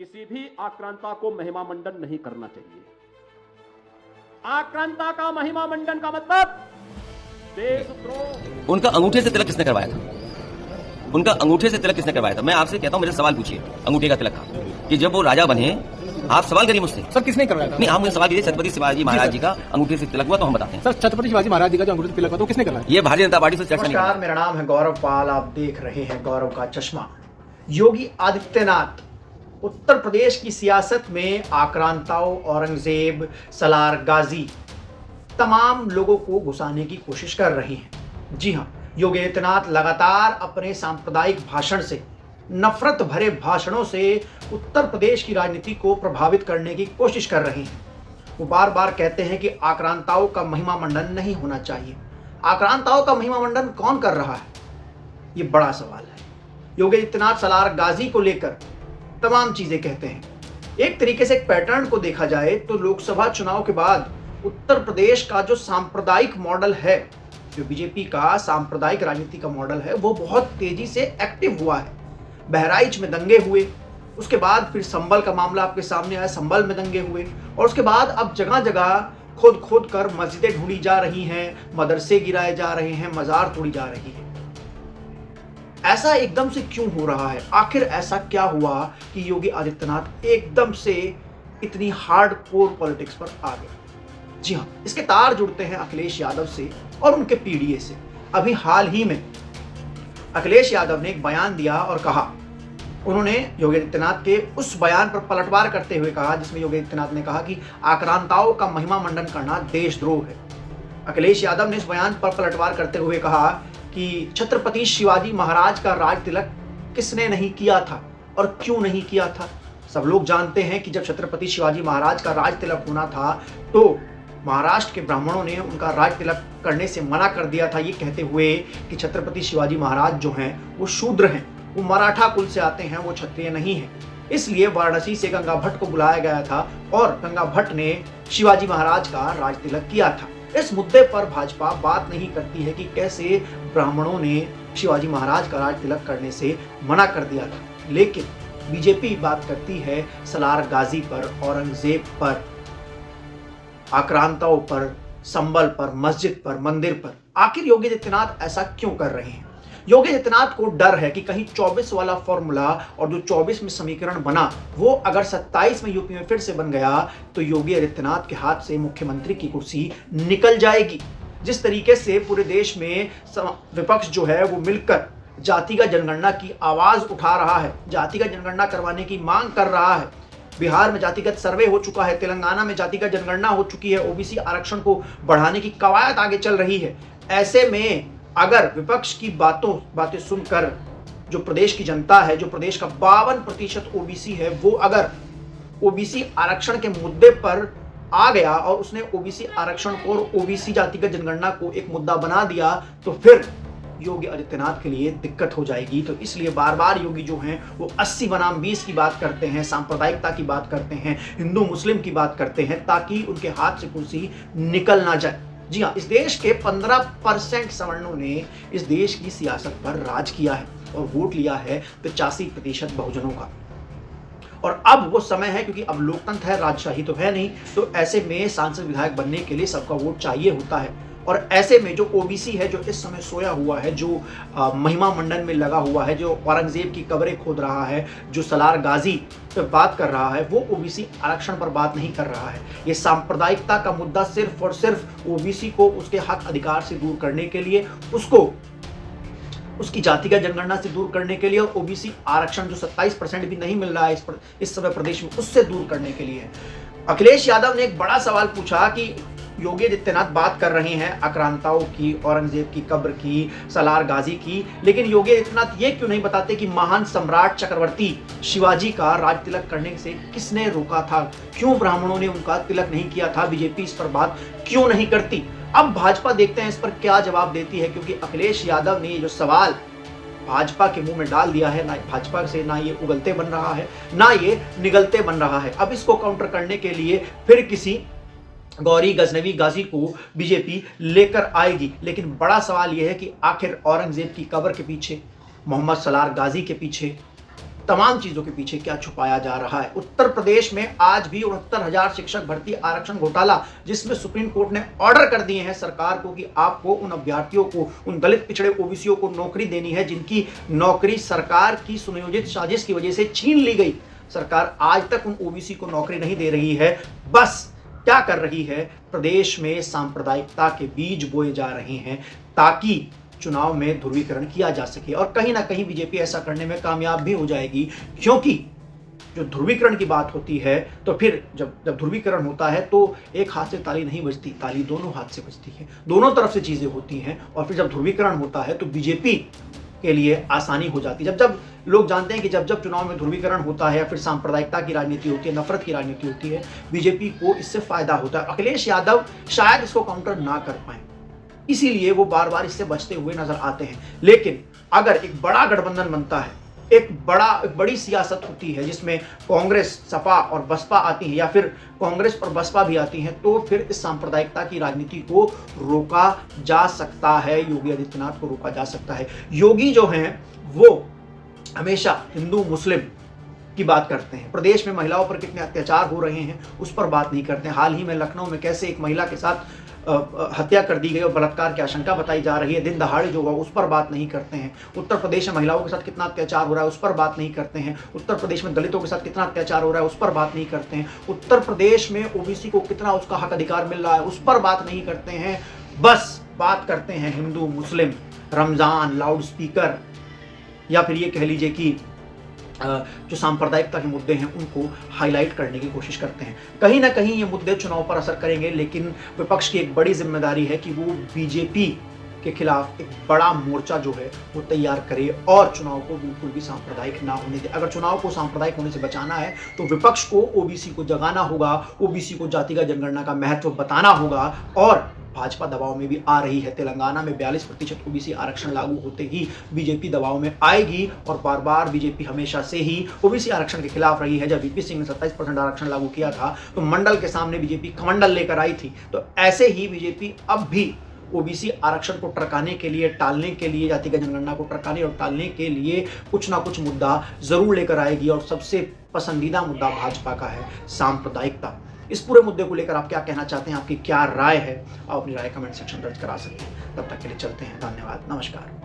किसी भी आक्रांता को महिमा मंडन नहीं करना चाहिए। आक्रांता का महिमा मंडन का मतलब देशद्रोह। उनका अंगूठे से तिलक किसने करवाया था? उनका अंगूठे से तिलक किसने करवाया था? मैं आपसे कहता हूं, मेरे सवाल पूछिए अंगूठे का तिलक का, कि जब वो राजा बने, आप सवाल करिए मुझसे। सर किसने करवाया था? नहीं, आप मुझे सवाल कीजिए, छत्रपति शिवाजी महाराज जी का अंगूठे से तिलक हुआ तो हम बताते हैं। सर छत्रपति शिवाजी महाराज जी का जो अंगूठे से तिलक हुआ तो किसने करवाया? ये भारतीय जनता पार्टी से चर्चा नहीं। नमस्कार, मेरा नाम है गौरव पाल। आप देख रहे हैं गौरव का चश्मा। योगी आदित्यनाथ उत्तर प्रदेश की सियासत में आक्रांताओं, औरंगजेब, सलार गाजी तमाम लोगों को घुसाने की कोशिश कर रही हैं। जी हां, योगी आदित्यनाथ लगातार अपने सांप्रदायिक भाषण से, नफरत भरे भाषणों से उत्तर प्रदेश की राजनीति को प्रभावित करने की कोशिश कर रहे हैं। वो बार बार कहते हैं कि आक्रांताओं का महिमा मंडन नहीं होना चाहिए। आक्रांताओं का महिमा मंडन कौन कर रहा है, ये बड़ा सवाल है। योगी आदित्यनाथ सलार गाजी को लेकर तमाम चीजें कहते हैं। एक तरीके से एक पैटर्न को देखा जाए तो लोकसभा चुनाव के बाद उत्तर प्रदेश का जो सांप्रदायिक मॉडल है, जो बीजेपी का सांप्रदायिक राजनीति का मॉडल है, वो बहुत तेजी से एक्टिव हुआ है। बहराइच में दंगे हुए, उसके बाद फिर संभल का मामला आपके सामने आया, संभल में दंगे हुए, और उसके बाद अब जगह जगह खोद खोद कर मस्जिदें ढूंढी जा रही हैं, मदरसे गिराए जा रहे हैं, मजार तोड़ी जा रही है। ऐसा एकदम से क्यों हो रहा है? आखिर ऐसा क्या हुआ कि योगी आदित्यनाथ एकदम से इतनी हार्डकोर पॉलिटिक्स पर आ गए? जी हाँ, इसके तार जुड़ते हैं अखिलेश यादव से और उनके पीडीए से। अभी हाल ही में अखिलेश यादव ने एक बयान दिया और कहा, उन्होंने योगी आदित्यनाथ के उस बयान पर पलटवार करते हुए कहा जिसमें योगी आदित्यनाथ ने कहा कि आक्रांताओं का महिमा मंडन करना देशद्रोह है। अखिलेश यादव ने इस बयान पर पलटवार करते हुए कहा कि छत्रपति शिवाजी महाराज का राज तिलक किसने नहीं किया था और क्यों नहीं किया था। सब लोग जानते हैं कि जब छत्रपति शिवाजी महाराज का राज तिलक होना था तो महाराष्ट्र के ब्राह्मणों ने उनका राज तिलक करने से मना कर दिया था, ये कहते हुए कि छत्रपति शिवाजी महाराज जो हैं वो शूद्र हैं, वो मराठा कुल से आते हैं, वो क्षत्रिय नहीं है। इसलिए वाराणसी से गंगा भट्ट को बुलाया गया था और गंगा भट्ट ने शिवाजी महाराज का राज तिलक किया था। इस मुद्दे पर भाजपा बात नहीं करती है कि कैसे ब्राह्मणों ने शिवाजी महाराज का राज तिलक करने से मना कर दिया था, लेकिन बीजेपी बात करती है सलार गाजी पर, औरंगजेब पर, आक्रांताओं पर, संभल पर, मस्जिद पर, मंदिर पर। आखिर योगी आदित्यनाथ ऐसा क्यों कर रहे हैं? योगी आदित्यनाथ को डर है कि कहीं 24 वाला फॉर्मूला और जो 24 में समीकरण बना वो अगर 27 में यूपी में फिर से बन गया तो योगी आदित्यनाथ के हाथ से मुख्यमंत्री की कुर्सी निकल जाएगी। जिस तरीके से पूरे देश में विपक्ष जो है वो मिलकर जातिगत जनगणना की आवाज उठा रहा है, जातिगत जनगणना करवाने की मांग कर रहा है। बिहार में जातिगत सर्वे हो चुका है, तेलंगाना में जातिगत जनगणना हो चुकी है, ओबीसी आरक्षण को बढ़ाने की कवायद आगे चल रही है। ऐसे में अगर विपक्ष की बातें सुनकर जो प्रदेश की जनता है, जो प्रदेश का 52% ओबीसी है, वो अगर ओबीसी आरक्षण के मुद्दे पर आ गया और उसने ओबीसी आरक्षण को और ओबीसी जातिगत जनगणना को एक मुद्दा बना दिया तो फिर योगी आदित्यनाथ के लिए दिक्कत हो जाएगी। तो इसलिए बार बार योगी जो हैं वो 80 बनाम 20 की बात करते हैं, सांप्रदायिकता की बात करते हैं, हिंदू मुस्लिम की बात करते हैं, ताकि उनके हाथ से कुर्सी निकल ना जाए। जी हाँ, इस देश के 15% सवर्णों ने इस देश की सियासत पर राज किया है और वोट लिया है 85% बहुजनों का। और अब वो समय है, क्योंकि अब लोकतंत्र है, राजशाही तो है नहीं, तो ऐसे में सांसद विधायक बनने के लिए सबका वोट चाहिए होता है। और ऐसे में जो ओबीसी है, जो इस समय सोया हुआ है, जो महिमा मंडन में लगा हुआ है, जो औरंगजेब की कब्रें खोद रहा है, जो सलार गाजी पे बात कर रहा है, वो ओबीसी आरक्षण पर बात नहीं कर रहा है। ये सांप्रदायिकता का मुद्दा सिर्फ और सिर्फ ओबीसी को उसके हक अधिकार से दूर करने के लिए, उसको उसकी जातिगत जनगणना से दूर करने के लिए, और ओबीसी आरक्षण जो 27% भी नहीं मिल रहा है इस समय प्रदेश में, उससे दूर करने के लिए। अखिलेश यादव ने एक बड़ा सवाल पूछा कि योगी आदित्यनाथ बात कर रहे हैं आक्रांताओं की, औरंगजेब की कब्र की, सलार गाजी की, लेकिन योगी आदित्यनाथ ये क्यों नहीं बताते कि महान सम्राट चक्रवर्ती शिवाजी का राज तिलक करने से किसने रोका था? क्यों ब्राह्मणों ने उनका तिलक नहीं किया था? बीजेपी इस पर बात क्यों नहीं करती? अब भाजपा देखते हैं इस पर क्या जवाब देती है, क्योंकि अखिलेश यादव ने जो सवाल भाजपा के मुंह में डाल दिया है, ना भाजपा से ना ये उगलते बन रहा है, ना ये निगलते बन रहा है। अब इसको काउंटर करने के लिए फिर किसी गौरी गजनवी गाजी को बीजेपी लेकर आएगी। लेकिन बड़ा सवाल यह है कि आखिर औरंगजेब की कब्र के पीछे, मोहम्मद सलार गाजी के पीछे तमाम चीजों के पीछे क्या छुपाया जा रहा है। उत्तर प्रदेश में आज भी 69,000 शिक्षक भर्ती आरक्षण घोटाला, जिसमें सुप्रीम कोर्ट ने ऑर्डर कर दिए हैं सरकार को कि आपको उन अभ्यर्थियों को, उन दलित पिछड़े ओबीसीओ को नौकरी देनी है जिनकी नौकरी सरकार की सुनियोजित साजिश की वजह से छीन ली गई। सरकार आज तक उन ओबीसी को नौकरी नहीं दे रही है, बस क्या कर रही है, प्रदेश में सांप्रदायिकता के बीज बोए जा रहे हैं ताकि चुनाव में ध्रुवीकरण किया जा सके। और कहीं ना कहीं बीजेपी ऐसा करने में कामयाब भी हो जाएगी, क्योंकि जो ध्रुवीकरण की बात होती है तो फिर जब ध्रुवीकरण होता है तो एक हाथ से ताली नहीं बजती, ताली दोनों हाथ से बजती है, दोनों तरफ से चीजें होती हैं। और फिर जब ध्रुवीकरण होता है तो बीजेपी के लिए आसानी हो जाती है। जब लोग जानते हैं कि जब चुनाव में ध्रुवीकरण होता है या फिर सांप्रदायिकता की राजनीति होती है, नफरत की राजनीति होती है, बीजेपी को इससे फायदा होता है। अखिलेश यादव शायद इसको काउंटर ना कर पाए, इसीलिए वो बार बार इससे बचते हुए नजर आते हैं। लेकिन अगर एक बड़ा गठबंधन बनता है, एक बड़ी सियासत होती है जिसमें कांग्रेस, सपा और बसपा आती है या फिर कांग्रेस और बसपा भी आती हैं, तो फिर इस सांप्रदायिकता की राजनीति को रोका जा सकता है, योगी आदित्यनाथ को रोका जा सकता है। योगी जो हैं वो हमेशा हिंदू मुस्लिम की बात करते हैं, प्रदेश में महिलाओं पर कितने अत्याचार हो रहे हैं उस पर बात नहीं करते हैं। हाल ही में लखनऊ में कैसे एक महिला के साथ हत्या कर दी गई और बलात्कार की आशंका बताई जा रही है, दिन दहाड़े जो हुआ उस पर बात नहीं करते हैं। उत्तर प्रदेश में महिलाओं के साथ कितना अत्याचार हो रहा है उस पर बात नहीं करते हैं। उत्तर प्रदेश में दलितों के साथ कितना अत्याचार हो रहा है उस पर बात नहीं करते हैं। उत्तर प्रदेश में ओबीसी को कितना उसका हक अधिकार मिल रहा है उस पर बात नहीं करते हैं। बस बात करते हैं हिंदू मुस्लिम, रमजान, लाउड स्पीकर, या फिर ये कह लीजिए कि जो सांप्रदायिकता के मुद्दे हैं उनको हाईलाइट करने की कोशिश करते हैं। कहीं ना कहीं ये मुद्दे चुनाव पर असर करेंगे, लेकिन विपक्ष की एक बड़ी जिम्मेदारी है कि वो बीजेपी के खिलाफ एक बड़ा मोर्चा जो है वो तैयार करे और चुनाव को बिल्कुल भी सांप्रदायिक ना होने दे। अगर चुनाव को सांप्रदायिक होने से बचाना है तो विपक्ष को ओबीसी को जगाना होगा, ओबीसी को जातिगत जनगणना का महत्व बताना होगा। और भाजपा दबाव में भी आ रही है, तेलंगाना में 42% ओबीसी आरक्षण लागू होते ही बीजेपी दबाव में आएगी। और बार बार बीजेपी हमेशा से ही ओबीसी आरक्षण के खिलाफ रही है। जब वीपी सिंह ने 27% आरक्षण लागू किया था तो मंडल के सामने बीजेपी कमंडल लेकर आई थी। तो ऐसे ही बीजेपी अब भी ओबीसी आरक्षण को टरकाने के लिए, टालने के लिए, जातिगत जनगणना को टरकाने और टालने के लिए कुछ ना कुछ मुद्दा जरूर लेकर आएगी। और सबसे पसंदीदा मुद्दा भाजपा का है सांप्रदायिकता। इस पूरे मुद्दे को लेकर आप क्या कहना चाहते हैं, आपकी क्या राय है, आप अपनी राय कमेंट सेक्शन दर्ज करा सकते हैं। तब तक के लिए चलते हैं, धन्यवाद, नमस्कार।